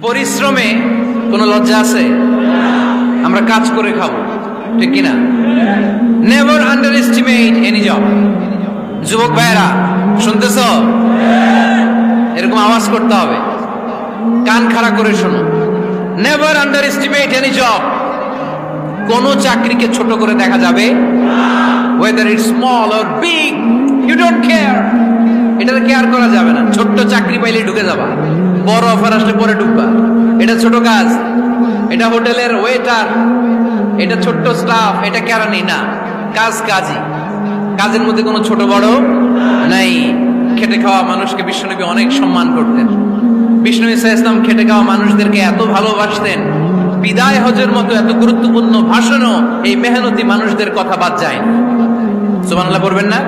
পরিশ্রমে কোনো লজ্জা আছে? আমরা কাজ করে খাবো, ঠিক কিনা? Never under estimate any job. যুবক ভাইয়েরা শুনতেছ? এরকম আওয়াজ করতে হবে, কান খাড়া করে শোনো। Never under estimate any job. কোন চাকরিকে ছোট করে দেখা যাবে, whether it's small or big, you don't care. এটাতে কেয়ার করা যাবে না। ছোট্ট চাকরি পাইলে ঢুকে যাবা, বড় অফার আসলে পরে ঢুকবা। এটা ছোট কাজ, এটা হোটেলের ওয়েটার, এটা ছোট্ট স্টাফ, এটা কেরানি না। কাজ কাজই, কাজের মধ্যে কোনো ছোট বড় নাই। খেটে খাওয়া মানুষকে বিশ্বনবী অনেক সম্মান করতেন। বিষ্ণু ঈসা ইসলাম খেটে খাওয়া মানুষদেরকে এত ভালোবাসতেন, বিদায় হজের মতো এত গুরুত্বপূর্ণ ভাষণও এই মেহনতি মানুষদের কথা বাদ যায় না। সুবহানাল্লাহ পড়বেন না?